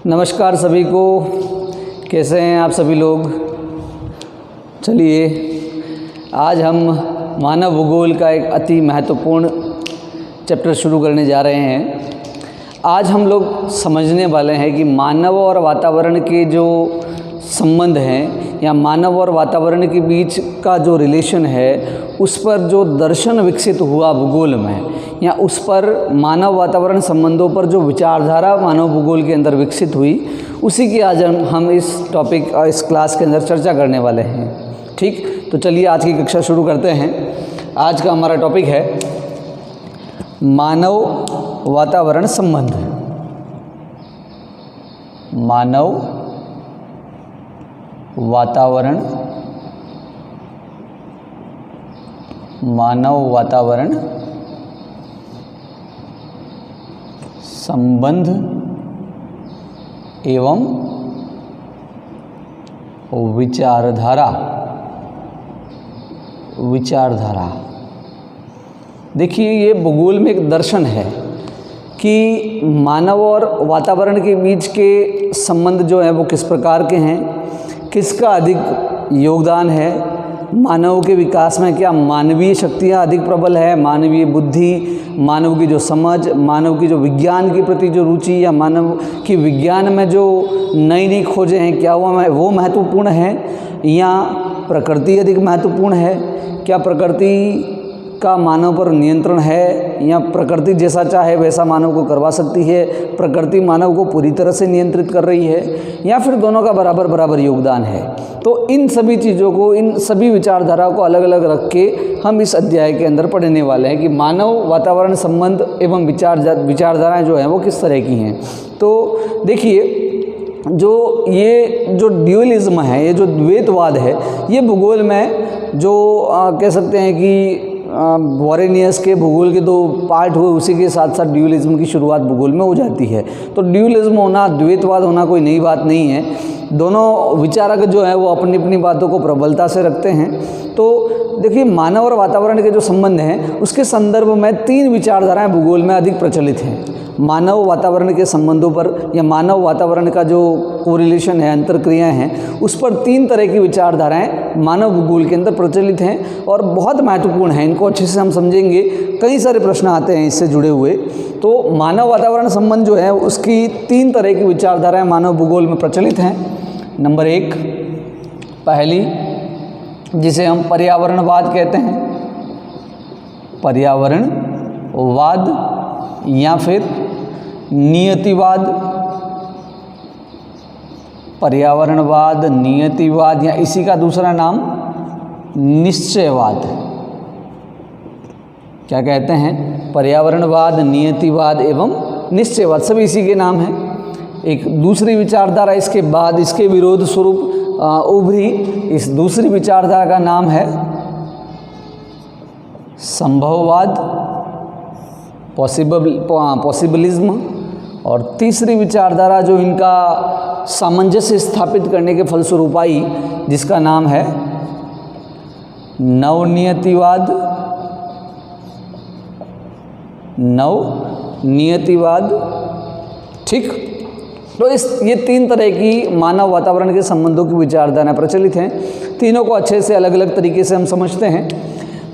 नमस्कार सभी को, कैसे हैं आप सभी लोग। चलिए आज हम मानव भूगोल का एक अति महत्वपूर्ण चैप्टर शुरू करने जा रहे हैं। आज हम लोग समझने वाले हैं कि मानव और वातावरण के जो संबंध हैं या मानव और वातावरण के बीच का जो रिलेशन है उस पर जो दर्शन विकसित हुआ भूगोल में, या उस पर मानव वातावरण संबंधों पर जो विचारधारा मानव भूगोल के अंदर विकसित हुई, उसी की आज हम इस क्लास के अंदर चर्चा करने वाले हैं। ठीक, तो चलिए आज की कक्षा शुरू करते हैं। आज का हमारा टॉपिक है मानव वातावरण संबंध। मानव वातावरण संबंध एवं विचारधारा। देखिए, ये भूगोल में एक दर्शन है कि मानव और वातावरण के बीच के संबंध जो है वो किस प्रकार के हैं, किसका अधिक योगदान है मानव के विकास में। क्या मानवीय शक्तियाँ अधिक प्रबल है, मानवीय बुद्धि, मानव की जो समझ, मानव की जो विज्ञान के प्रति जो रुचि, या मानव की विज्ञान में जो नई नई खोजें हैं, क्या वो महत्वपूर्ण है, या प्रकृति अधिक महत्वपूर्ण है। क्या प्रकृति का मानव पर नियंत्रण है, या प्रकृति जैसा चाहे वैसा मानव को करवा सकती है, प्रकृति मानव को पूरी तरह से नियंत्रित कर रही है, या फिर दोनों का बराबर बराबर योगदान है। तो इन सभी चीज़ों को, इन सभी विचारधाराओं को अलग अलग रख के हम इस अध्याय के अंदर पढ़ने वाले हैं कि मानव वातावरण संबंध एवं विचारधाराएँ जो हैं वो किस तरह की हैं। तो देखिए, ये जो ड्यूअलिज्म है, ये जो द्वैतवाद है, ये भूगोल में जो कह सकते हैं कि वॉरेनियस के भूगोल के दो पार्ट हुए, उसी के साथ साथ ड्यूअलिज्म की शुरुआत भूगोल में हो जाती है। तो ड्यूअलिज्म होना, द्वैतवाद होना कोई नई बात नहीं है। दोनों विचारक जो है वो अपनी अपनी बातों को प्रबलता से रखते हैं। तो देखिए, मानव और वातावरण के जो संबंध हैं उसके संदर्भ में तीन विचारधाराएं भूगोल में अधिक प्रचलित हैं। मानव वातावरण के संबंधों पर, या मानव वातावरण का जो कोरिलेशन है, अंतरक्रियाएं हैं, उस पर तीन तरह की विचारधाराएं मानव भूगोल के अंदर प्रचलित हैं और बहुत महत्वपूर्ण हैं। इनको अच्छे से हम समझेंगे, कई सारे प्रश्न आते हैं इससे जुड़े हुए। तो मानव वातावरण संबंध जो है उसकी तीन तरह की विचारधाराएं मानव भूगोल में प्रचलित हैं। नंबर एक, पहली, जिसे हम पर्यावरणवाद कहते हैं, पर्यावरणवाद या फिर नियतिवाद। पर्यावरणवाद, नियतिवाद, या इसी का दूसरा नाम निश्चयवाद। क्या कहते हैं? पर्यावरणवाद, नियतिवाद एवं निश्चयवाद, सभी इसी के नाम हैं। एक दूसरी विचारधारा इसके बाद, इसके विरोध स्वरूप उभरी, इस दूसरी विचारधारा का नाम है संभववाद, पॉसिबलिज्म। और तीसरी विचारधारा जो इनका सामंजस्य स्थापित करने के फलस्वरूप आई, जिसका नाम है नवनियतिवाद। ठीक, तो ये तीन तरह की मानव वातावरण के संबंधों की विचारधाराएं प्रचलित हैं। तीनों को अच्छे से अलग अलग तरीके से हम समझते हैं।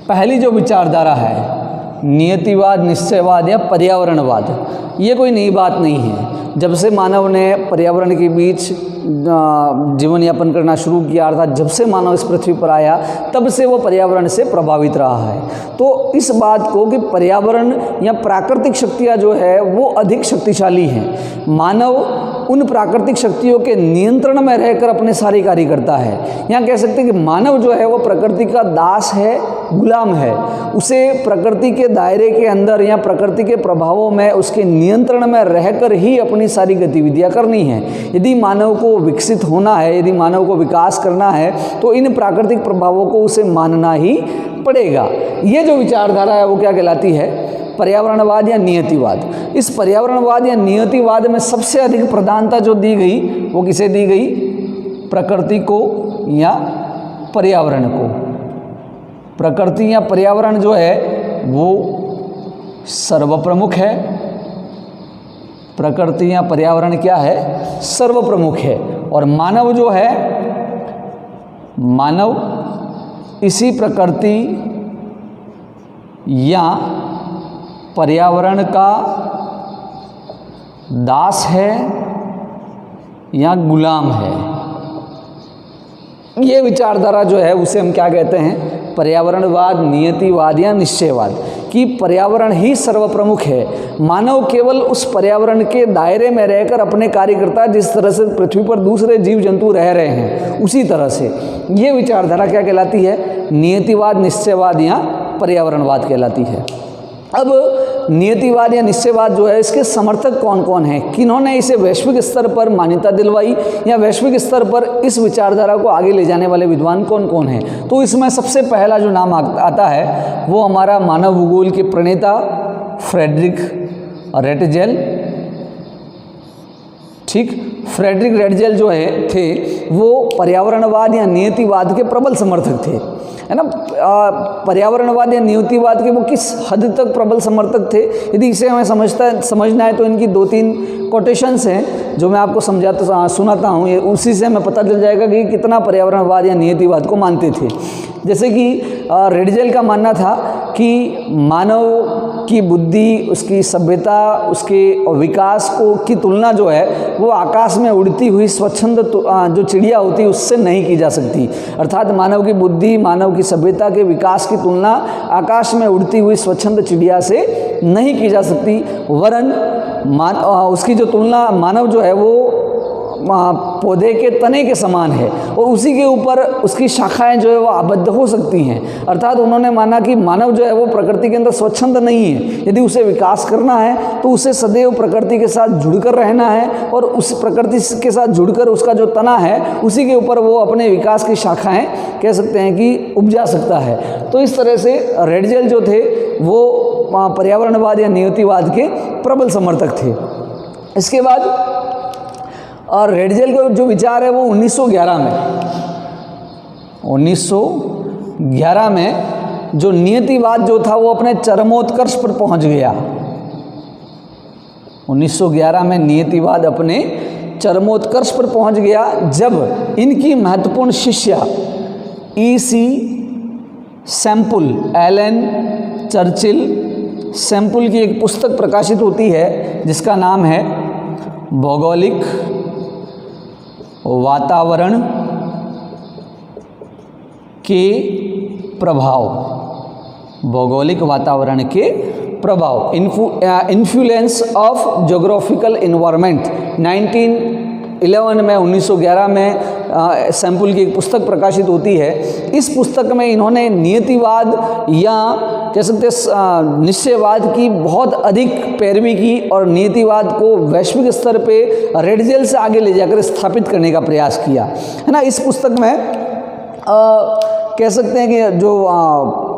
पहली जो विचारधारा है, नियतिवाद, निश्चयवाद या पर्यावरणवाद, ये कोई नई बात नहीं है। जब से मानव ने पर्यावरण के बीच जीवन यापन करना शुरू किया, अर्थात जब से मानव इस पृथ्वी पर आया, तब से वो पर्यावरण से प्रभावित रहा है। तो इस बात को कि पर्यावरण या प्राकृतिक शक्तियाँ जो है वो अधिक शक्तिशाली हैं, मानव उन प्राकृतिक शक्तियों के नियंत्रण में रहकर अपने सारे कार्य करता है। यहाँ कह सकते हैं कि मानव जो है वो प्रकृति का दास है, गुलाम है। उसे प्रकृति के दायरे के अंदर या प्रकृति के प्रभावों में, उसके नियंत्रण में रहकर ही अपनी सारी गतिविधियाँ करनी है। यदि मानव को विकसित होना है, यदि मानव को विकास करना है, तो इन प्राकृतिक प्रभावों को उसे मानना ही पड़ेगा। ये जो विचारधारा है वो क्या कहलाती है? पर्यावरणवाद या नियतिवाद। इस पर्यावरणवाद या नियतिवाद में सबसे अधिक प्रधानता जो दी गई वो किसे दी गई? प्रकृति को या पर्यावरण को। प्रकृति या पर्यावरण जो है वो सर्वप्रमुख है। प्रकृति या पर्यावरण क्या है, सर्वप्रमुख है। और मानव जो है, मानव इसी प्रकृति या पर्यावरण का दास है या गुलाम है। ये विचारधारा जो है उसे हम क्या कहते हैं, पर्यावरणवाद, नियतिवाद या निश्चयवाद, कि पर्यावरण ही सर्वप्रमुख है। मानव केवल उस पर्यावरण के दायरे में रहकर अपने कार्य करता है, जिस तरह से पृथ्वी पर दूसरे जीव जंतु रह रहे हैं उसी तरह से। ये विचारधारा क्या कहलाती है, नियतिवाद, निश्चयवाद या पर्यावरणवाद कहलाती है। अब नियतिवाद या निश्चयवाद जो है, इसके समर्थक कौन कौन हैं, किन्होंने इसे वैश्विक स्तर पर मान्यता दिलवाई, या वैश्विक स्तर पर इस विचारधारा को आगे ले जाने वाले विद्वान कौन कौन हैं। तो इसमें सबसे पहला जो नाम आता है वो हमारा मानव भूगोल के प्रणेता फ्रेडरिक रेटजेल। ठीक, फ्रेडरिक रेटजेल जो थे वो पर्यावरणवाद या नियतिवाद के प्रबल समर्थक थे, है ना। पर्यावरणवाद या नियतिवाद के वो किस हद तक प्रबल समर्थक थे, यदि इसे हमें समझना है तो इनकी 2-3 कोटेशंस हैं जो मैं आपको सुनाता हूँ। ये उसी से हमें पता चल जाएगा कि कितना पर्यावरणवाद या नियतिवाद को मानते थे। जैसे कि रेटजेल का मानना था कि मानव की बुद्धि, उसकी सभ्यता, उसके विकास की तुलना जो है वो आकाश में उड़ती हुई स्वच्छंद जो चिड़िया होती है उससे नहीं की जा सकती। अर्थात मानव की बुद्धि, मानव की सभ्यता के विकास की तुलना आकाश में उड़ती हुई स्वच्छंद चिड़िया से नहीं की जा सकती, वरन उसकी जो तुलना मानव जो है वो पौधे के तने के समान है और उसी के ऊपर उसकी शाखाएं जो है वो आबद्ध हो सकती हैं। अर्थात उन्होंने माना कि मानव जो है वो प्रकृति के अंदर स्वच्छंद नहीं है, यदि उसे विकास करना है तो उसे सदैव प्रकृति के साथ जुड़कर रहना है और उस प्रकृति के साथ जुड़कर उसका जो तना है उसी के ऊपर वो अपने विकास की शाखाएं कह सकते हैं कि उपजा सकता है। तो इस तरह से रेटजेल जो थे वो पर्यावरणवाद या नियतिवाद के प्रबल समर्थक थे। इसके बाद और रेटजेल का जो विचार है वो 1911 में जो नियतिवाद जो था वो अपने चरमोत्कर्ष पर पहुंच गया। 1911 में नियतिवाद अपने चरमोत्कर्ष पर पहुंच गया जब इनकी महत्वपूर्ण शिष्या E.C. Sample, Ellen Churchill sample की एक पुस्तक प्रकाशित होती है जिसका नाम है भौगोलिक वातावरण के प्रभाव। भौगोलिक वातावरण के प्रभाव, इन्फ्लुएंस ऑफ ज्योग्राफिकल एनवायरनमेंट। 1911 में सैम्पुल की एक पुस्तक प्रकाशित होती है। इस पुस्तक में इन्होंने नियतिवाद या कह सकते निश्चयवाद की बहुत अधिक पैरवी की और नियतिवाद को वैश्विक स्तर पे रेटजेल से आगे ले जाकर स्थापित करने का प्रयास किया, है ना। इस पुस्तक में कह सकते हैं कि जो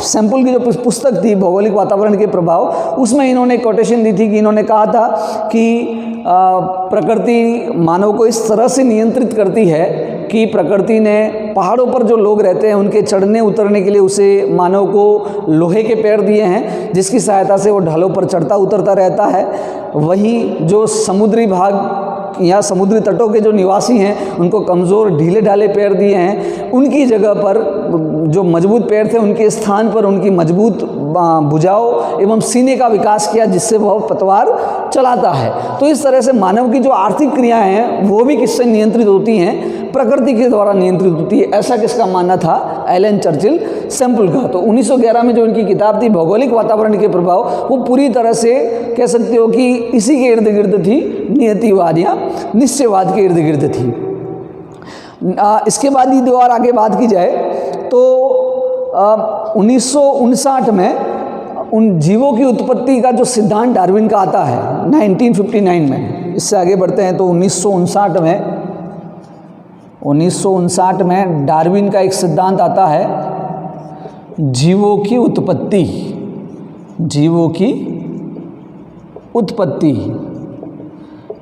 सैम्पुल की जो पुस्तक थी भौगोलिक वातावरण के प्रभाव, उसमें इन्होंने कोटेशन दी थी कि इन्होंने कहा था कि प्रकृति मानव को इस तरह से नियंत्रित करती है कि प्रकृति ने पहाड़ों पर जो लोग रहते हैं उनके चढ़ने उतरने के लिए उसे मानव को लोहे के पैर दिए हैं जिसकी सहायता से वो ढालों पर चढ़ता उतरता रहता है। वहीं जो समुद्री भाग या समुद्री तटों के जो निवासी हैं उनको कमज़ोर ढीले ढाले पैर दिए हैं। उनकी जगह पर जो मजबूत पैर थे उनके स्थान पर उनकी मजबूत भुजाओं एवं सीने का विकास किया जिससे वह पतवार चलाता है। तो इस तरह से मानव की जो आर्थिक क्रियाएं हैं वो भी किससे नियंत्रित होती हैं, प्रकृति के द्वारा नियंत्रित होती है। ऐसा किसका मानना था, एलन चर्चिल सैम्पुल का। तो 1911 में जो इनकी किताब थी भौगोलिक वातावरण के प्रभाव, वो पूरी तरह से कह सकते हो कि इसी के इर्द गिर्द थी, नियतिवाद या निश्चयवाद के इर्द गिर्द थी। इसके बाद यदि और आगे बात की जाए तो 1959 में उन जीवों की उत्पत्ति का जो सिद्धांत डार्विन का आता है 1959 में। इससे आगे बढ़ते हैं तो 1959 में डार्विन का एक सिद्धांत आता है जीवों की उत्पत्ति। जीवों की उत्पत्ति,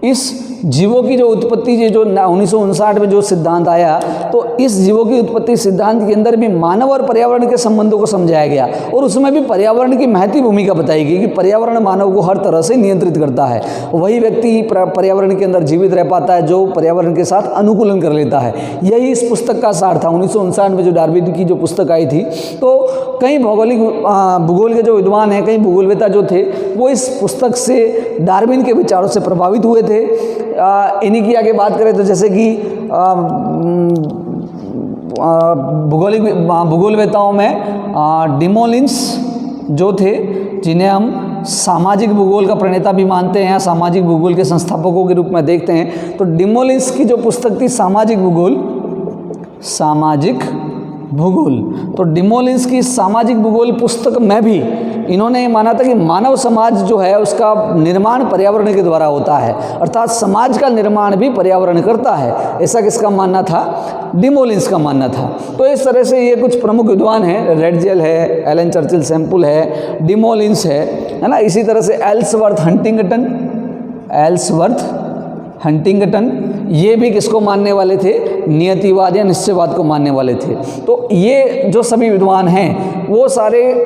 इस जीवों की जो उत्पत्ति जो 1959 में जो सिद्धांत आया, तो इस जीवों की उत्पत्ति सिद्धांत के अंदर भी मानव और पर्यावरण के संबंधों को समझाया गया और उसमें भी पर्यावरण की महती भूमिका बताई गई कि पर्यावरण मानव को हर तरह से नियंत्रित करता है। वही व्यक्ति पर्यावरण के अंदर जीवित रह पाता है जो पर्यावरण के साथ अनुकूलन कर लेता है। यही इस पुस्तक का सार था। 1959 में जो डार्विन की जो पुस्तक आई थी, तो कई भूगोल के जो विद्वान हैं, कई भूगोलवेता जो थे, वो इस पुस्तक से डार्विन के विचारों से प्रभावित हुए थे। इन्हीं की आगे बात करें तो जैसे कि भूगोलवेताओं में डिमोलिन्स जो थे, जिन्हें हम सामाजिक भूगोल का प्रणेता भी मानते हैं, सामाजिक भूगोल के संस्थापकों के रूप में देखते हैं। तो डिमोलिन्स की जो पुस्तक थी सामाजिक भूगोल, तो डिमोलिन्स की सामाजिक भूगोल पुस्तक में भी इन्होंने माना था कि मानव समाज जो है उसका निर्माण पर्यावरण के द्वारा होता है, अर्थात समाज का निर्माण भी पर्यावरण करता है। ऐसा किसका मानना था? डिमोलिन्स का मानना था। तो इस तरह से ये कुछ प्रमुख विद्वान हैं, रेडजेल है, एलन चर्चिल सैंपल है, डिमोलिन्स है ना। इसी तरह से एल्सवर्थ हंटिंगटन, ये भी किसको मानने वाले थे? नियतिवाद या निश्चयवाद को मानने वाले थे। तो ये जो सभी विद्वान हैं वो सारे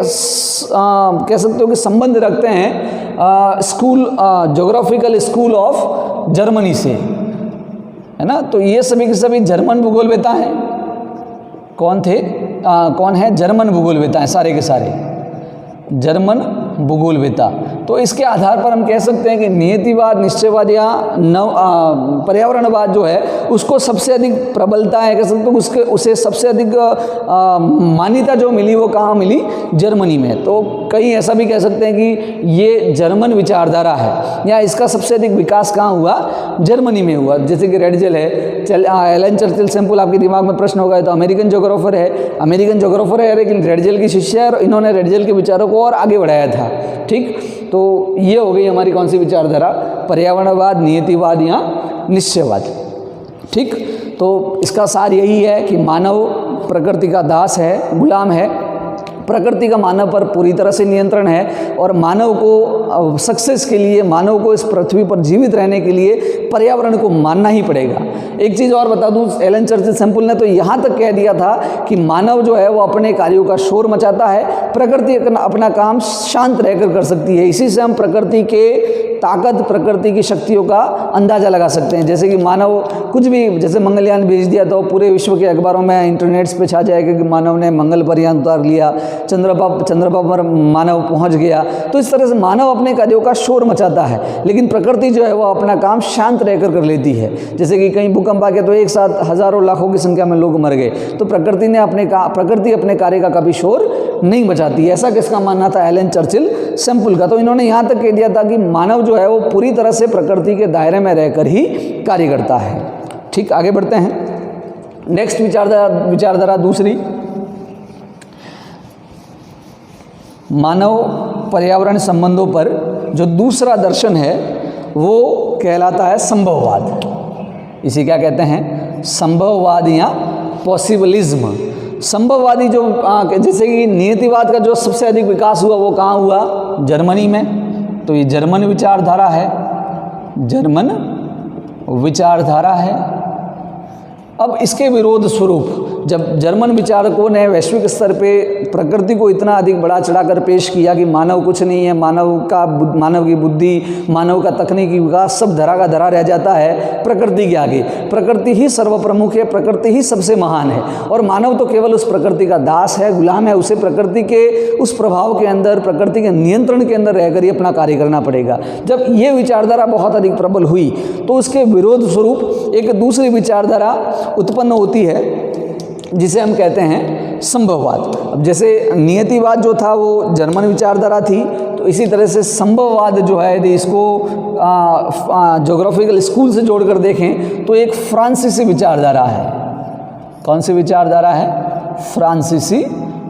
कह सकते हो कि संबंध रखते हैं ज्योग्राफिकल स्कूल ऑफ जर्मनी से, है ना। तो ये सभी के सभी जर्मन भूगोलवेता हैं। कौन है? जर्मन भूगोलवेता हैं, सारे के सारे जर्मन भूगोलवेता। तो इसके आधार पर हम कह सकते हैं कि नियतिवाद, निश्चयवाद या पर्यावरणवाद जो है उसको सबसे अधिक प्रबलता है, कह सकते हो उसे सबसे अधिक मान्यता जो मिली वो कहाँ मिली? जर्मनी में। तो कई ऐसा भी कह सकते हैं कि ये जर्मन विचारधारा है या इसका सबसे अधिक विकास कहाँ हुआ? जर्मनी में हुआ। जैसे कि रेडजेल है, एलन चर्चिल सैंपल, आपके दिमाग में प्रश्न होगा तो अमेरिकन ज्योग्राफर है, लेकिन रेडजेल की शिष्य है और इन्होंने रेडजेल के विचारों को और आगे बढ़ाया था। ठीक, तो ये हो गई हमारी कौन सी विचारधारा? पर्यावरणवाद, नियतिवाद या निश्चयवाद। ठीक, तो इसका सार यही है कि मानव प्रकृति का दास है, गुलाम है, प्रकृति का मानव पर पूरी तरह से नियंत्रण है और मानव को सक्सेस के लिए, मानव को इस पृथ्वी पर जीवित रहने के लिए पर्यावरण को मानना ही पड़ेगा। एक चीज़ और बता दूं, एलन चर्चिल सैंपल ने तो यहाँ तक कह दिया था कि मानव जो है वो अपने कार्यों का शोर मचाता है, प्रकृति अपना काम शांत रहकर कर सकती है। इसी से हम प्रकृति के ताकत, प्रकृति की शक्तियों का अंदाज़ा लगा सकते हैं। जैसे कि मानव कुछ भी, जैसे मंगलयान भेज दिया तो पूरे विश्व के अखबारों में, इंटरनेट्स पे छा जाएगा कि मानव ने मंगल पर यान उतार लिया, चंद्रमा पर मानव पहुंच गया। तो इस तरह से मानव अपने कार्यों का शोर मचाता है, लेकिन प्रकृति जो है वो अपना काम शांत रहकर कर लेती है। जैसे कि कहीं भूकंप आ गया तो एक साथ हजारों लाखों की संख्या में लोग मर गए, तो प्रकृति अपने कार्य का कभी शोर नहीं मचाती। ऐसा किसका मानना था? एलन चर्चिल सैंपल का। तो इन्होंने यहाँ तक कह दिया था कि मानव जो है वो पूरी तरह से प्रकृति के दायरे में रहकर ही कार्य करता है। ठीक, आगे बढ़ते हैं। नेक्स्ट विचारधारा दूसरी, मानव पर्यावरण संबंधों पर जो दूसरा दर्शन है वो कहलाता है संभववाद। इसे क्या कहते हैं? संभववाद या पॉसिबलिज्म। संभववादी जो जैसे कि नियतिवाद का जो सबसे अधिक विकास हुआ वो कहाँ हुआ? जर्मनी में। तो ये जर्मन विचारधारा है। अब इसके विरोध स्वरूप जब जर्मन विचारकों ने वैश्विक स्तर पे प्रकृति को इतना अधिक बढ़ा चढ़ाकर पेश किया कि मानव कुछ नहीं है, मानव की बुद्धि, मानव का तकनीकी विकास सब धरा का धरा रह जाता है प्रकृति के आगे, प्रकृति ही सर्वप्रमुख है, प्रकृति ही सबसे महान है और मानव तो केवल उस प्रकृति का दास है, गुलाम है। उसे प्रकृति के उस प्रभाव के अंदर, प्रकृति के नियंत्रण के अंदर रहकर ही अपना कार्य करना पड़ेगा। जब ये विचारधारा बहुत अधिक प्रबल हुई तो उसके विरोध स्वरूप एक दूसरी विचारधारा उत्पन्न होती है जिसे हम कहते हैं संभववाद। अब जैसे नियतिवाद जो था वो जर्मन विचारधारा थी, तो इसी तरह से संभववाद जो है यदि इसको ज्योग्राफिकल स्कूल से जोड़कर देखें तो एक फ्रांसीसी विचारधारा है। कौन सी विचारधारा है? फ्रांसीसी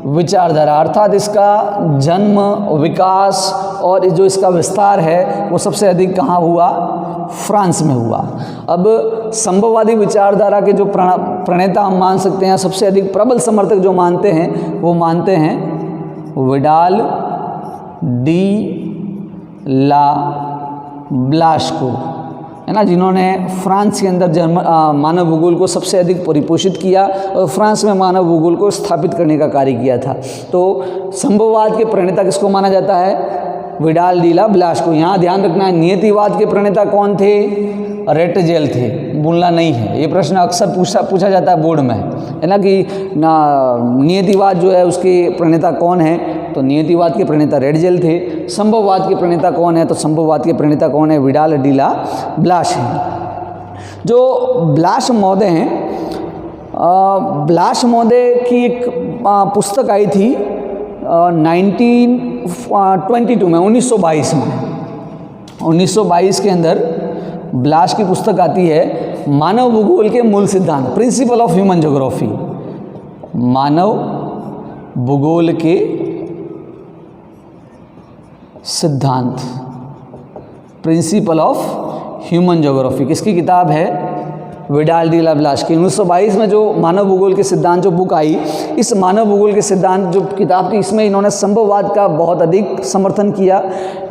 विचारधारा। अर्थात इसका जन्म, विकास और जो इसका विस्तार है वो सबसे अधिक कहाँ हुआ? फ्रांस में हुआ। अब संभववादी विचारधारा के जो प्रणेता हम मान सकते हैं, सबसे अधिक प्रबल समर्थक जो मानते हैं वो मानते हैं विडाल डी ला ब्लाश को। है ना, जिन्होंने फ्रांस के अंदर मानव भूगोल को सबसे अधिक परिपोषित किया और फ्रांस में मानव भूगोल को स्थापित करने का कार्य किया था। तो संभववाद के प्रणेता किसको माना जाता है? विडाल डी ला ब्लास को। यहाँ ध्यान रखना है, नियतिवाद के प्रणेता कौन थे? रेटजेल थे, भूलना नहीं है। ये प्रश्न अक्सर पूछा जाता है बोर्ड में, है ना, कि नियतिवाद जो है उसके प्रणेता कौन है? तो नियतिवाद के प्रणेता रेटजेल थे। संभववाद के प्रणेता कौन है? तो संभववाद के प्रणेता कौन है? विडाल डी ला ब्लास हैं। जो ब्लास महोदय हैं, ब्लास महोदय की एक पुस्तक आई थी 1922 में, 1922 में, 1922 के अंदर ब्लास की पुस्तक आती है मानव भूगोल के मूल सिद्धांत, प्रिंसिपल ऑफ ह्यूमन ज्योग्राफी। मानव भूगोल के सिद्धांत, प्रिंसिपल ऑफ ह्यूमन ज्योग्राफी, किसकी किताब है? विडाल डी ला ब्लास की। 1922 में जो मानव भूगोल के सिद्धांत जो बुक आई, इस मानव भूगोल के सिद्धांत जो किताब थी, इसमें इन्होंने संभववाद का बहुत अधिक समर्थन किया।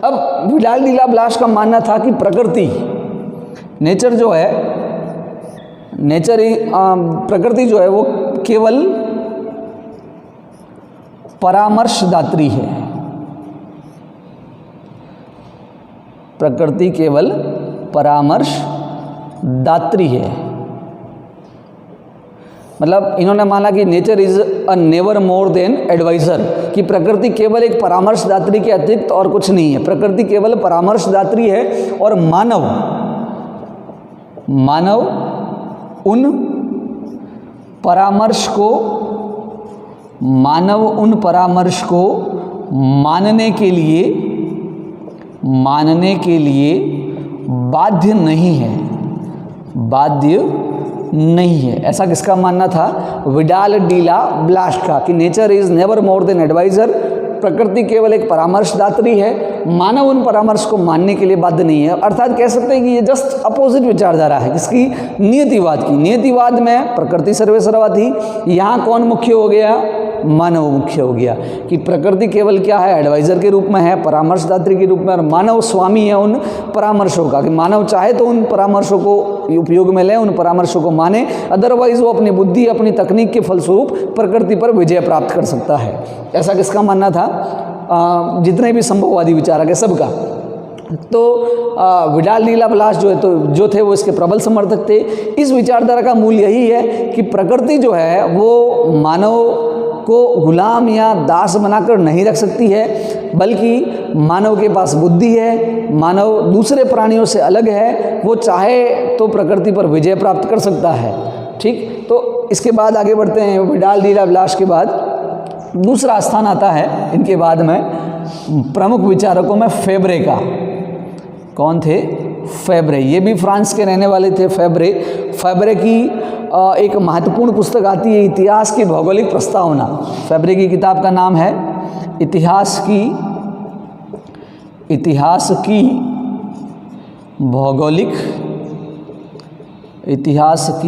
अब विडाल डी ला ब्लास का मानना था कि प्रकृति, नेचर जो है, प्रकृति जो है वो केवल परामर्शदात्री है। प्रकृति केवल परामर्शदात्री है। मतलब इन्होंने माना कि nature is a never more than adviser, कि प्रकृति केवल एक परामर्शदात्री के अतिरिक्त और कुछ नहीं है। प्रकृति केवल परामर्शदात्री है और मानव उन परामर्श को मानने के लिए बाध्य नहीं है। ऐसा किसका मानना था? विडाल डी ला ब्लास का, कि nature is never more than adviser, प्रकृति केवल एक परामर्शदात्री है, मानव उन परामर्श को मानने के लिए बाध्य नहीं है। अर्थात कह सकते हैं कि ये जस्ट अपोजिट विचारधारा है किसकी? नियतिवाद की। नियतिवाद में प्रकृति सर्वेसर्वा थी, यहाँ कौन मुख्य हो गया? मानव मुख्य हो गया, कि प्रकृति केवल क्या है? एडवाइजर के रूप में है, परामर्शदात्री के रूप में, और मानव स्वामी है उन परामर्शों का, कि मानव चाहे तो उन परामर्शों को उपयोग में ले, उन परामर्शों को माने, अदरवाइज वो अपनी बुद्धि, अपनी तकनीक के फलस्वरूप प्रकृति पर विजय प्राप्त कर सकता है। ऐसा किसका मानना था? जितने भी संभववादी विचारक है सबका। तो विडाल डी ला ब्लास जो थे वो इसके प्रबल समर्थक थे। इस विचारधारा का मूल यही है कि प्रकृति जो है वो मानव को गुलाम या दास बनाकर नहीं रख सकती है, बल्कि मानव के पास बुद्धि है, मानव दूसरे प्राणियों से अलग है, वो चाहे तो प्रकृति पर विजय प्राप्त कर सकता है। ठीक, तो इसके बाद आगे बढ़ते हैं। विडाल डी ला ब्लास के बाद दूसरा स्थान आता है इनके बाद में प्रमुख विचारकों में फेब्रे का। कौन थे? फेब्रे। ये भी फ्रांस के रहने वाले थे। फेब्रे की एक महत्वपूर्ण पुस्तक आती है, इतिहास की भौगोलिक प्रस्तावना। फेब्रे की किताब का नाम है इतिहास की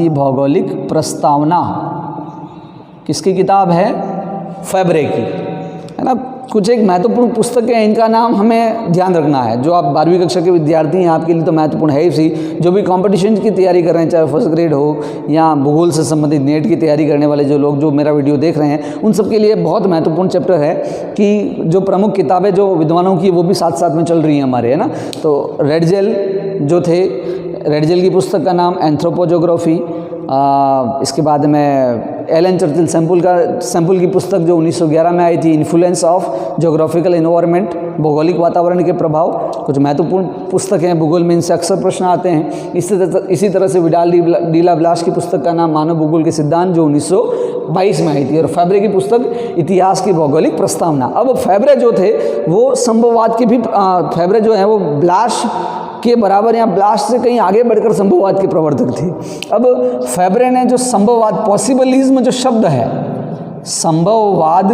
भौगोलिक प्रस्तावना। किसकी किताब है? फेब्रे की, है ना। कुछ एक महत्वपूर्ण पुस्तक है, इनका नाम हमें ध्यान रखना है। जो आप 12वीं कक्षा के विद्यार्थी हैं, आपके लिए तो महत्वपूर्ण है ही। जो भी कंपटीशन की तैयारी कर रहे हैं, चाहे फर्स्ट ग्रेड हो या भूगोल से संबंधित नेट की तैयारी करने वाले जो लोग जो मेरा वीडियो देख रहे हैं, उन सब के लिए बहुत महत्वपूर्ण चैप्टर है कि जो प्रमुख किताबें जो विद्वानों की वो भी साथ साथ में चल रही हैं हमारे, है ना। तो रेटजेल जो थे, रेटजेल की पुस्तक का नाम एंथ्रोपोजोग्राफी। इसके बाद में एलन चर्चिल सैम्पल की पुस्तक जो 1911 में आई थी, इन्फ्लुएंस ऑफ ज्योग्राफिकल एनवायरनमेंट, भौगोलिक वातावरण के प्रभाव। कुछ महत्वपूर्ण पुस्तकें हैं, भूगोल में इनसे अक्सर प्रश्न आते हैं। इसी तरह से विडाल डी ला ब्लास की पुस्तक का नाम मानव भूगोल के सिद्धांत, जो 1922 में आई थी, और फेब्रे की पुस्तक इतिहास की भौगोलिक प्रस्तावना। अब फेब्रे जो थे वो संभववाद के भी, फेब्रे जो है वो ब्लास के बराबर या ब्लास से कहीं आगे बढ़कर संभववाद के प्रवर्तक थे। अब फेब्रे ने जो संभववाद, पॉसिबलिज्म जो शब्द है, संभववाद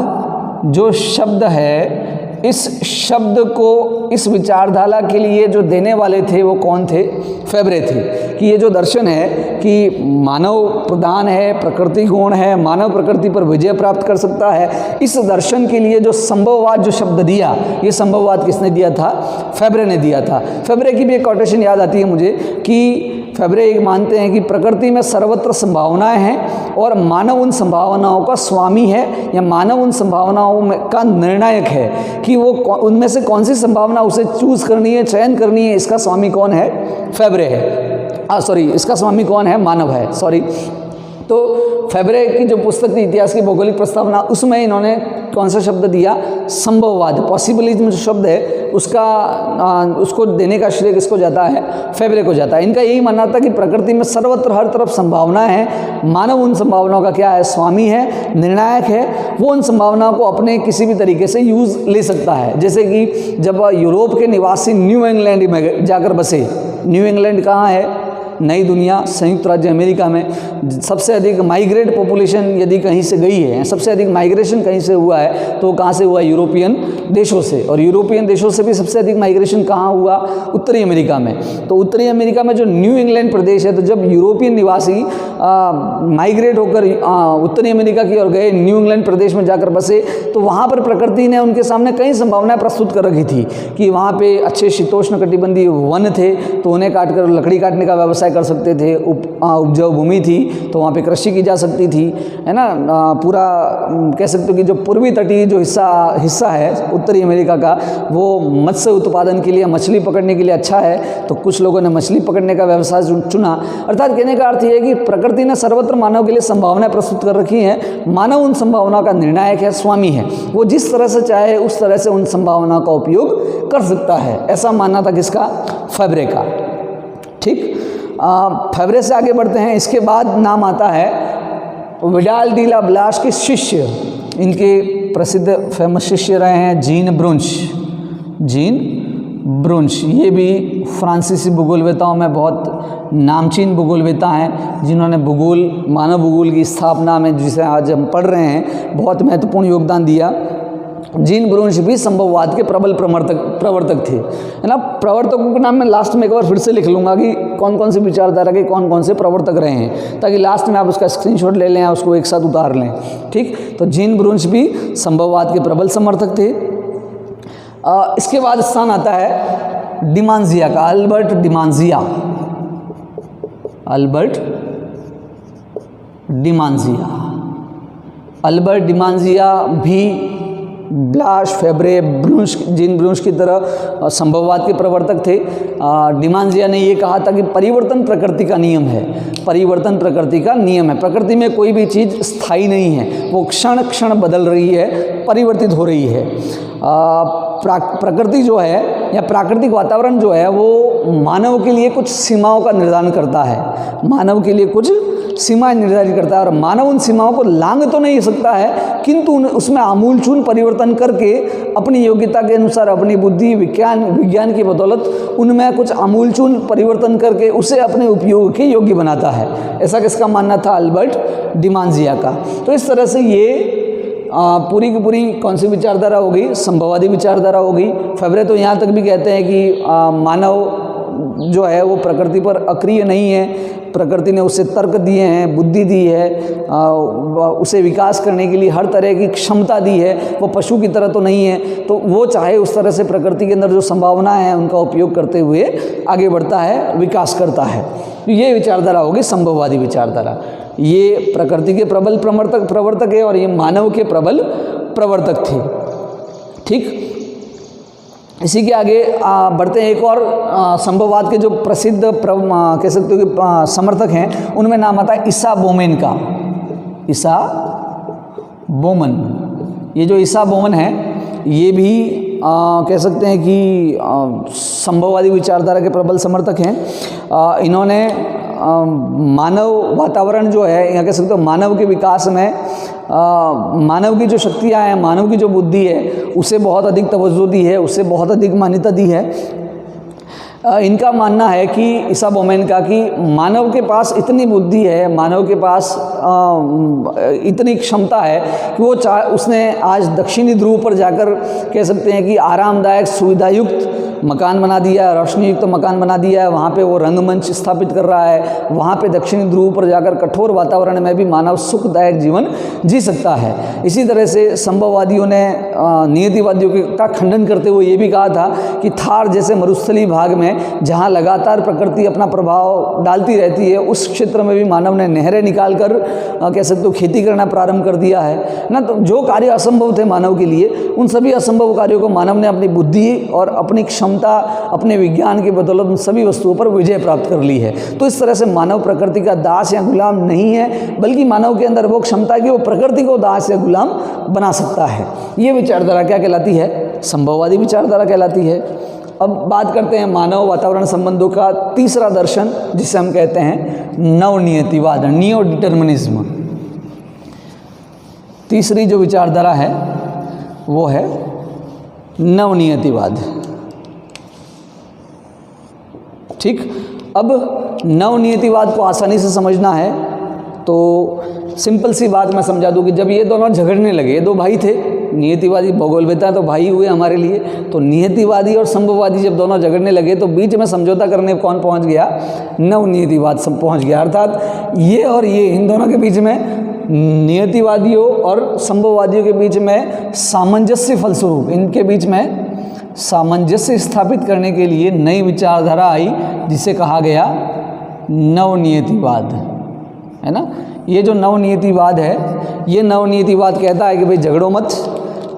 जो शब्द है, इस शब्द को, इस विचारधारा के लिए जो देने वाले थे वो कौन थे? फेब्रे थे। कि ये जो दर्शन है कि मानव प्रधान है, प्रकृति गुण है, मानव प्रकृति पर विजय प्राप्त कर सकता है, इस दर्शन के लिए जो संभववाद जो शब्द दिया, ये संभववाद किसने दिया था? फेब्रे ने दिया था। फेब्रे की भी एक कोटेशन याद आती है मुझे कि फेब्रे एक मानते हैं कि प्रकृति में सर्वत्र संभावनाएं हैं और मानव उन संभावनाओं का स्वामी है, या मानव उन संभावनाओं में का निर्णायक है कि वो उनमें से कौन सी संभावना उसे चूज करनी है, चयन करनी है, इसका स्वामी कौन है? फेब्रे है। इसका स्वामी कौन है? मानव है। तो फेब्रे की जो पुस्तक थी इतिहास की भौगोलिक प्रस्तावना, उसमें इन्होंने कौन सा शब्द दिया? संभववाद, पॉसिबिलिज्म जो शब्द है उसको देने का श्रेय किसको जाता है? फेब्रे को जाता है। इनका यही मानना था कि प्रकृति में सर्वत्र हर तरफ संभावनाएं हैं, मानव उन संभावनाओं का क्या है? स्वामी है, निर्णायक है, वो उन संभावनाओं को अपने किसी भी तरीके से यूज़ ले सकता है। जैसे कि जब यूरोप के निवासी न्यू इंग्लैंड में जाकर बसे, न्यू इंग्लैंड कहाँ है? नई दुनिया, संयुक्त राज्य अमेरिका में सबसे अधिक माइग्रेट पॉपुलेशन यदि कहीं से गई है, सबसे अधिक माइग्रेशन कहीं से हुआ है तो कहाँ से हुआ? यूरोपियन देशों से। और यूरोपियन देशों से भी सबसे अधिक माइग्रेशन कहाँ हुआ? उत्तरी अमेरिका में। तो उत्तरी अमेरिका में जो न्यू इंग्लैंड प्रदेश है, तो जब यूरोपियन निवासी माइग्रेट होकर उत्तरी अमेरिका की ओर गए, न्यू इंग्लैंड प्रदेश में जाकर बसे, तो वहाँ पर प्रकृति ने उनके सामने कई संभावनाएं प्रस्तुत कर रखी थी कि वहाँ पे अच्छे शीतोष्ण कटिबंधीय वन थे, तो उन्हें काटकर लकड़ी काटने का व्यवसाय कर सकते थे। उपजाऊ भूमि थी तो वहाँ पे कृषि की जा सकती थी, है ना। पूरा कह सकते हो कि जो पूर्वी तटीय जो हिस्सा है उत्तरी अमेरिका का, वो मत्स्य उत्पादन के लिए, मछली पकड़ने के लिए अच्छा है, तो कुछ लोगों ने मछली पकड़ने का व्यवसाय चुना। अर्थात कहने का अर्थ ये है कि प्रकृति ने सर्वत्र मानव के लिए संभावनाएं प्रस्तुत कर रखी हैं, मानव उन संभावनाओं का निर्णायक है, स्वामी है, वो जिस तरह से चाहे उस तरह से उन संभावनाओं का उपयोग कर सकता है। ऐसा मानना था किसका? फेब्रे का। ठीक, फेब्रे से आगे बढ़ते हैं। इसके बाद नाम आता है विडाल डी ला ब्लास के शिष्य, इनके प्रसिद्ध फेमस शिष्य रहे हैं जीन ब्रुंश। ये भी फ्रांसीसी भूगोलवेताओं में बहुत नामचीन भूगोलवेता हैं, जिन्होंने मानव भूगोल की स्थापना में, जिसे आज हम पढ़ रहे हैं, बहुत महत्वपूर्ण योगदान दिया। जीन ब्रुंश भी संभववाद के प्रबल प्रवर्तक थे, है ना। प्रवर्तकों के नाम मैं लास्ट में एक बार फिर से लिख लूँगा कि कौन कौन सी विचारधारा के कौन कौन से प्रवर्तक रहे हैं, ताकि लास्ट में आप उसका स्क्रीनशॉट ले लें, उसको एक साथ उतार लें। ठीक, तो जीन ब्रुंश भी संभववाद के प्रबल समर्थक थे। इसके बाद स्थान आता है डिमांजिया का, अल्बर्ट डिमांजिया भी ब्लास, फेब्रे, जीन ब्रुंश की तरह संभववाद के प्रवर्तक थे। डिमांजिया ने ये कहा था कि परिवर्तन प्रकृति का नियम है, प्रकृति में कोई भी चीज़ स्थायी नहीं है, वो क्षण क्षण बदल रही है, परिवर्तित हो रही है। प्रकृति जो है या प्राकृतिक वातावरण जो है वो मानव के लिए कुछ सीमाओं का निर्धारण करता है, सीमाएं निर्धारित करता है, और मानव उन सीमाओं को लांघ तो नहीं सकता है, किंतु उसमें आमूलचूल परिवर्तन करके अपनी योग्यता के अनुसार, अपनी बुद्धि, विज्ञान की बदौलत उनमें कुछ आमूलचूल परिवर्तन करके उसे अपने उपयोग के योग्य बनाता है। ऐसा किसका मानना था? अल्बर्ट डिमांजिया का। तो इस तरह से ये पूरी की पूरी कौन सी विचारधारा होगी? संभववादी विचारधारा होगी। फेब्रे तो यहाँ तक भी कहते हैं कि मानव जो है वो प्रकृति पर अक्रिय नहीं है, प्रकृति ने उसे तर्क दिए हैं, बुद्धि दी है, उसे विकास करने के लिए हर तरह की क्षमता दी है, वो पशु की तरह तो नहीं है, तो वो चाहे उस तरह से प्रकृति के अंदर जो संभावनाएं हैं उनका उपयोग करते हुए आगे बढ़ता है, विकास करता है। ये विचारधारा होगी संभववादी विचारधारा। ये प्रकृति के प्रबल प्रवर्तक है और ये मानव के प्रबल प्रवर्तक थे। ठीक, इसी के आगे बढ़ते हैं। एक और संभववाद के जो प्रसिद्ध कह सकते हो कि समर्थक हैं, उनमें नाम आता है ईसा बोमेन का। ये जो ईसा बोमन है, ये भी कह सकते हैं कि संभववादी विचारधारा के प्रबल समर्थक हैं। इन्होंने मानव वातावरण जो है, या कह सकते हो मानव के विकास में मानव की जो शक्तियाँ हैं, मानव की जो बुद्धि है, उसे बहुत अधिक तवज्जो दी है, उसे बहुत अधिक मान्यता दी है। इनका मानना है कि ईसा बोमेन का कि मानव के पास इतनी बुद्धि है, मानव के पास इतनी क्षमता है कि वो उसने आज दक्षिणी ध्रुव पर जाकर कह सकते हैं कि आरामदायक सुविधायुक्त मकान बना दिया है, रोशनी युक्त मकान बना दिया है, वहाँ पे वो रंगमंच स्थापित कर रहा है, वहाँ पे दक्षिणी ध्रुव पर जाकर कठोर वातावरण में भी मानव सुखदायक जीवन जी सकता है। इसी तरह से संभववादियों ने नियतिवादियों का खंडन करते हुए ये भी कहा था कि थार जैसे मरुस्थलीय भाग में जहाँ लगातार प्रकृति अपना प्रभाव डालती रहती है, उस क्षेत्र में भी मानव ने नहरें निकाल कर कह सकते हो खेती करना प्रारंभ कर दिया है ना। तो जो कार्य असंभव थे मानव के लिए, उन सभी असंभव कार्यों को मानव ने अपनी बुद्धि और अपनी क्षमता, अपने विज्ञान की बदौलत उन सभी वस्तुओं पर विजय प्राप्त कर ली है। तो इस तरह से मानव प्रकृति का दास या गुलाम नहीं है, बल्कि मानव के अंदर वो क्षमता है कि वो प्रकृति को दास या गुलाम बना सकता है। ये विचारधारा क्या कहलाती है? संभववादी विचारधारा कहलाती है। अब बात करते हैं मानव वातावरण संबंधों का तीसरा दर्शन, जिसे हम कहते हैं नवनियतिवाद, नियो डिटर्मिनिज्म। तीसरी जो विचारधारा है वो है नवनियतिवाद। ठीक, अब नवनियतिवाद को आसानी से समझना है तो सिंपल सी बात मैं समझा दूँ कि जब ये दोनों झगड़ने लगे, ये दो भाई थे, नियतिवादी भौगोलवेत्ता तो भाई हुए हमारे लिए, तो नियतिवादी और संभववादी जब दोनों झगड़ने लगे तो बीच में समझौता करने कौन पहुंच गया? नवनियतिवाद सब पहुंच गया। अर्थात ये और ये, इन दोनों के बीच में, नियतिवादियों और संभववादियों के बीच में सामंजस्य फलस्वरूप, इनके बीच में सामंजस्य स्थापित करने के लिए नई विचारधारा आई जिसे कहा गया नवनियतिवाद, है ना। ये जो नवनियतिवाद है, ये नवनियतिवाद कहता है कि भाई झगड़ो मत,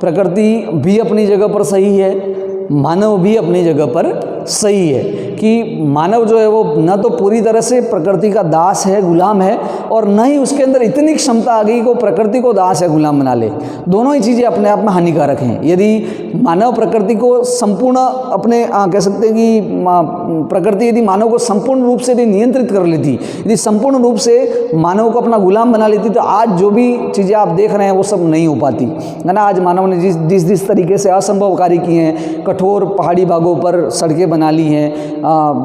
प्रकृति भी अपनी जगह पर सही है, मानव भी अपनी जगह पर सही है, कि मानव जो है वो न तो पूरी तरह से प्रकृति का दास है, गुलाम है, और न ही उसके अंदर इतनी क्षमता आ गई कि वो प्रकृति को दास या गुलाम बना ले। दोनों ही चीज़ें अपने आप में हानिकारक हैं। यदि मानव प्रकृति को संपूर्ण अपने कह सकते हैं कि प्रकृति यदि मानव को संपूर्ण रूप से यदि नियंत्रित कर लेती, यदि संपूर्ण रूप से मानव को अपना गुलाम बना लेती, तो आज जो भी चीज़ें आप देख रहे हैं वो सब नहीं हो पाती, है ना। आज मानव ने जिस तरीके से असंभव कार्य किए हैं, कठोर पहाड़ी भागों पर सड़कें बना ली हैं,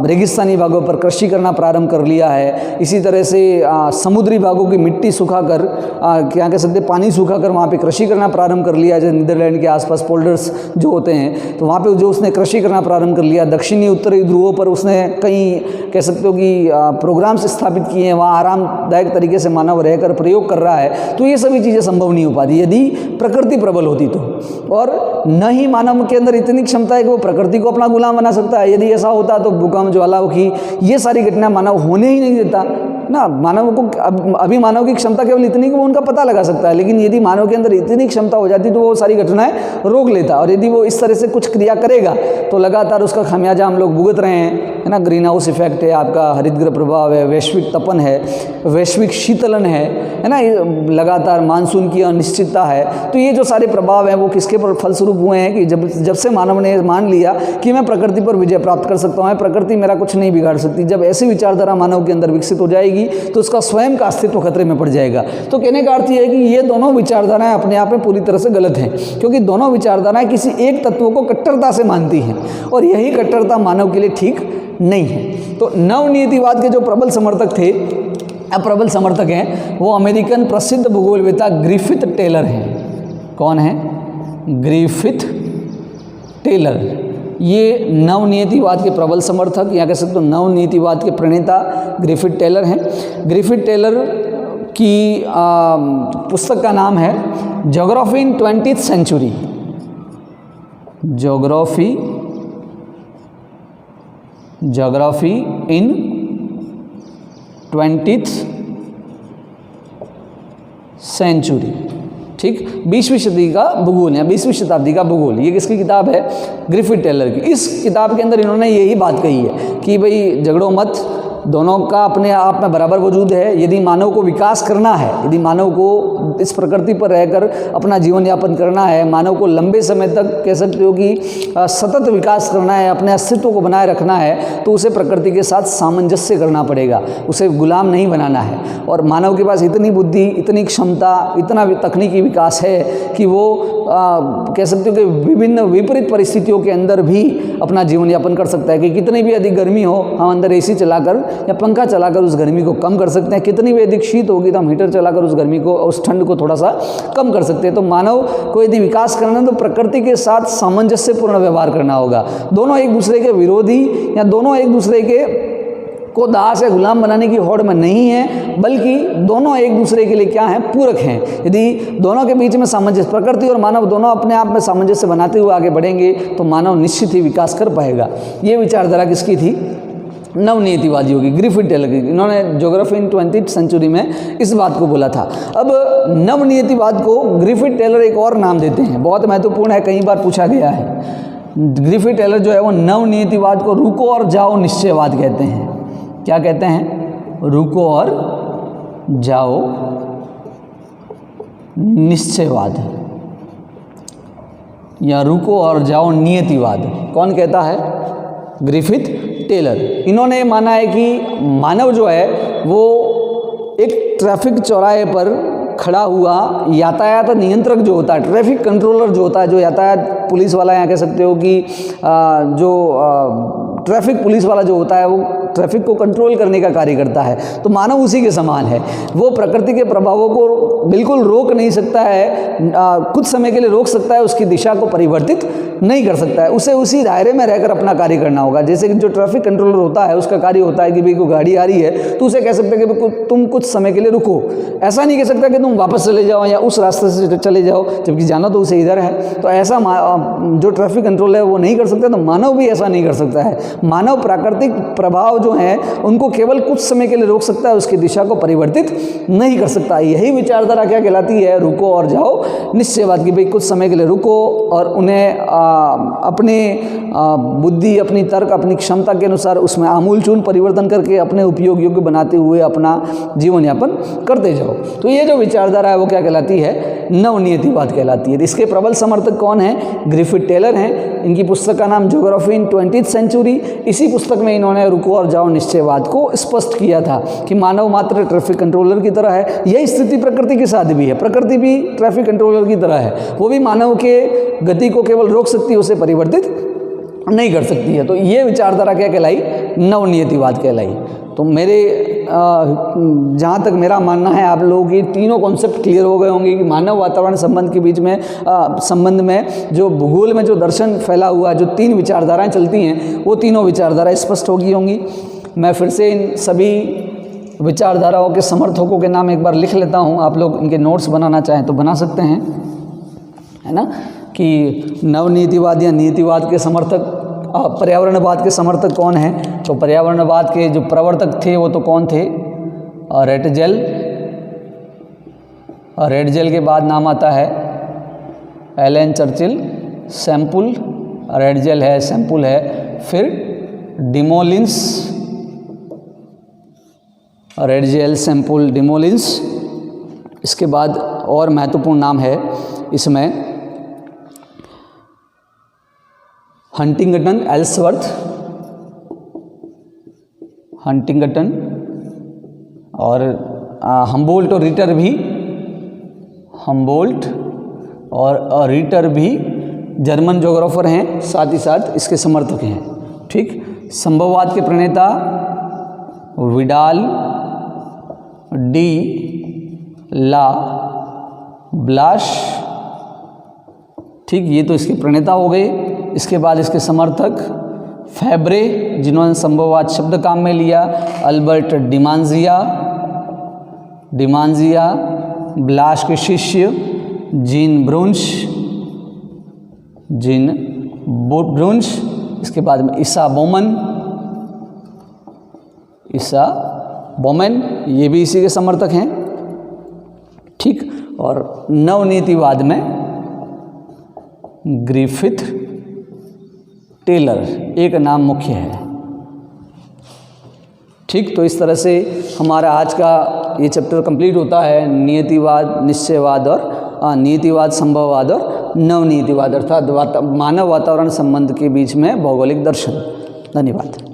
रेगिस्तानी भागों पर कृषि करना प्रारंभ कर लिया है, इसी तरह से समुद्री भागों की मिट्टी सुखाकर, क्या कह सकते, पानी सुखाकर वहाँ पे कृषि करना प्रारंभ कर लिया। जैसे नीदरलैंड के आसपास पोल्डर्स जो होते हैं, तो वहाँ पे जो उसने कृषि करना प्रारंभ कर लिया। दक्षिणी उत्तरी ध्रुवों पर उसने कई कह सकते हो कि प्रोग्राम्स स्थापित किए हैं, वहाँ आरामदायक तरीके से मानव रहकर प्रयोग कर रहा है। तो ये सभी चीज़ें संभव नहीं हो पाती यदि प्रकृति प्रबल होती तो, और न ही मानव के अंदर इतनी क्षमता है कि वो प्रकृति को अपना गुलाम बना सकता है। यदि ऐसा होता तो भूकंप, ज्वालामुखी, ये सारी घटना मानव होने ही नहीं देता ना। मानव को अभी मानव की क्षमता केवल इतनी कि वो उनका पता लगा सकता है, लेकिन यदि मानव के अंदर इतनी क्षमता हो जाती तो वो सारी घटनाएं रोक लेता। और यदि वो इस तरह से कुछ क्रिया करेगा तो लगातार उसका खामियाजा हम लोग भुगत रहे हैं, है ना। ग्रीन हाउस इफेक्ट है, आपका हरितगृह प्रभाव है, वैश्विक तपन है, वैश्विक शीतलन है ना, लगातार मानसून की अनिश्चितता है। तो ये जो सारे प्रभाव हैं वो किसके पर फलस्वरूप हुए हैं कि जब से मानव ने मान लिया कि मैं प्रकृति पर विजय प्राप्त कर सकता हूँ, प्रकृति मेरा कुछ नहीं बिगाड़ सकती, जब ऐसी विचारधारा मानव के अंदर विकसित हो जाएगी तो उसका स्वयं का अस्तित्व खतरे में पड़ जाएगा। तो कहने का अर्थ यह है कि ये दोनों विचारधाराएं अपने आप में पूरी तरह से गलत हैं, क्योंकि दोनों विचारधाराएं किसी एक तत्व को कट्टरता से मानती हैं, और यही कट्टरता मानव के लिए ठीक नहीं है। तो नवनियतिवाद के जो प्रबल समर्थक थे, प्रबल समर्थक हैं, वो अमेरिकन प्रसिद्ध भूगोलवेत्ता ग्रिफिथ टेलर हैं। कौन है? Griffith Taylor. ये नवनियतिवाद के प्रबल समर्थक, या कह सकते हो नवनियतिवाद के प्रणेता ग्रिफिथ टेलर हैं। ग्रिफिथ टेलर की पुस्तक का नाम है ज्योग्राफी इन 20th सेंचुरी। ज्योग्राफी इन 20th सेंचुरी। ठीक, 20वीं सदी का भूगोल या 20वीं शताब्दी का भूगोल, ये किसकी किताब है? ग्रिफिथ टेलर की। इस किताब के अंदर इन्होंने यही बात कही है कि भाई झगड़ो मत, दोनों का अपने आप में बराबर वजूद है। यदि मानव को विकास करना है, यदि मानव को इस प्रकृति पर रहकर अपना जीवन यापन करना है, मानव को लंबे समय तक कह सकते हो कि सतत विकास करना है, अपने अस्तित्व को बनाए रखना है, तो उसे प्रकृति के साथ सामंजस्य करना पड़ेगा, उसे गुलाम नहीं बनाना है। और मानव के पास इतनी बुद्धि, इतनी क्षमता, इतना तकनीकी विकास है कि वो कह सकते हो कि विभिन्न विपरीत परिस्थितियों के अंदर भी अपना जीवन यापन कर सकता है। कि कितनी भी अधिक गर्मी हो, हम अंदर एसी चलाकर या पंखा चलाकर उस गर्मी को कम कर सकते हैं। कितनी भी अधिक शीत होगी तो हम हीटर चलाकर उस गर्मी को, उस ठंड को थोड़ा सा कम कर सकते हैं। तो मानव को यदि विकास करना है तो प्रकृति के साथ सामंजस्यपूर्ण व्यवहार करना होगा। दोनों एक दूसरे के विरोधी या दोनों एक दूसरे के को दास या गुलाम बनाने की होड़ में नहीं है, बल्कि दोनों एक दूसरे के लिए क्या हैं, पूरक हैं। यदि दोनों के बीच में सामंजस्य, प्रकृति और मानव दोनों अपने आप में सामंजस्य बनाते हुए आगे बढ़ेंगे तो मानव निश्चित ही विकास कर पाएगा। ये विचारधारा किसकी थी? नवनीतिवादियों की, ग्रिफिथ टेलर की। इन्होंने ज्योग्राफी इन 20वीं सेंचुरी में इस बात को बोला था। अब नवनीतिवाद को ग्रिफिथ टेलर एक और नाम देते हैं, बहुत महत्वपूर्ण है, कई बार पूछा गया है। ग्रिफिथ टेलर जो है वो नवनीतिवाद को रुको और जाओ निश्चयवाद कहते हैं। क्या कहते हैं? रुको और जाओ निश्चयवाद या रुको और जाओ नियतिवाद। कौन कहता है? Griffith Taylor. इन्होंने माना है कि मानव जो है वो एक ट्रैफिक चौराहे पर खड़ा हुआ यातायात नियंत्रक जो होता है, ट्रैफिक कंट्रोलर जो होता है, जो यातायात पुलिस वाला, यहाँ कह सकते हो कि जो ट्रैफिक पुलिस वाला जो होता है वो ट्रैफिक को कंट्रोल करने का कार्य करता है। तो मानव उसी के समान है। वो प्रकृति के प्रभावों को बिल्कुल रोक नहीं सकता है, कुछ समय के लिए रोक सकता है, उसकी दिशा को परिवर्तित नहीं कर सकता है। उसे उसी दायरे में रहकर अपना कार्य करना होगा। जैसे कि जो ट्रैफिक कंट्रोलर होता है उसका कार्य होता है कि भाई कोई गाड़ी आ रही है तो उसे कह सकते हैं कि तुम कुछ समय के लिए रुको। ऐसा नहीं कह सकता कि तुम वापस चले जाओ या उस रास्ते से चले जाओ, जबकि जाना तो उसे इधर है। तो ऐसा जो ट्रैफिक कंट्रोल है वो नहीं कर सकता, तो मानव भी ऐसा नहीं कर सकता है। मानव प्राकृतिक प्रभाव जो हैं उनको केवल कुछ समय के लिए रोक सकता है, उसकी दिशा को परिवर्तित नहीं कर सकता। यही विचारधारा क्या कहलाती है? रुको और जाओ निश्चयवाद की। भाई कुछ समय के लिए रुको और उन्हें अपने बुद्धि, अपनी तर्क, अपनी क्षमता के अनुसार उसमें आमूलचूल परिवर्तन करके अपने उपयोग योग्य बनाते हुए अपना जीवन यापन करते जाओ। तो ये जो विचारधारा है वो क्या कहलाती है? नवनीतिवाद कहलाती है। इसके प्रबल समर्थक कौन है? ग्रिफिथ टेलर हैं। इनकी पुस्तक का नाम ज्योग्राफी इन 20वीं सेंचुरी। इसी पुस्तक में इन्होंने रुको और जाओ निश्चयवाद को स्पष्ट किया था कि मानव मात्र ट्रैफिक कंट्रोलर की तरह है। यही स्थिति प्रकृति के साथ भी है। प्रकृति भी ट्रैफिक कंट्रोलर की तरह है। वो भी मानव के गति को केवल रोक सकती है, उसे परिवर्तित नहीं कर सकती है। तो ये विचारधारा क्या कहलाई? नवनीतिवाद कहलाई। तो मेरे जहाँ तक मेरा मानना है आप लोगों की तीनों कॉन्सेप्ट क्लियर हो गए होंगे कि मानव वातावरण संबंध के बीच में संबंध में जो भूगोल में जो दर्शन फैला हुआ, जो तीन विचारधाराएं चलती हैं, वो तीनों विचारधाराएं स्पष्ट हो गई होंगी। मैं फिर से इन सभी विचारधाराओं के समर्थकों के नाम एक बार लिख लेता हूँ। आप लोग इनके नोट्स बनाना चाहें तो बना सकते हैं, है ना। कि नवनीतिवाद या नीतिवाद के समर्थक, पर्यावरणवाद के समर्थक कौन हैं? तो पर्यावरणवाद के जो प्रवर्तक थे वो तो कौन थे? रेटजेल। रेटजेल के बाद नाम आता है एलन चर्चिल, सैम्पुल, रेटजेल है, सैम्पुल है, फिर डिमोलिंस, रेटजेल, सैम्पुल, डिमोलिंस। इसके बाद और महत्वपूर्ण नाम है इसमें हंटिंगटन, एल्सवर्थ, हंटिंगटन और हम्बोल्ट और रिटर भी, हम्बोल्ट और रिटर भी जर्मन ज्योग्राफर हैं, साथ ही साथ इसके समर्थक हैं। ठीक। संभववाद के प्रणेता विडाल डी ला ब्लाश। ठीक, ये तो इसके प्रणेता हो गए। इसके बाद इसके समर्थक फैब्रे, जिन्होंने संभववाद शब्द काम में लिया, अल्बर्ट डिमांजिया, ब्लाश के शिष्य जीन ब्रुंश, इसके बाद में ईसा बोमन, ये भी इसी के समर्थक हैं। ठीक। और नवनीतिवाद में ग्रिफिथ टेलर एक नाम मुख्य है। ठीक, तो इस तरह से हमारा आज का ये चैप्टर कंप्लीट होता है। नियतिवाद, निश्चयवाद और नियतिवाद, संभववाद और नवनीतिवाद, अर्थात मानव वातावरण संबंध के बीच में भौगोलिक दर्शन। धन्यवाद।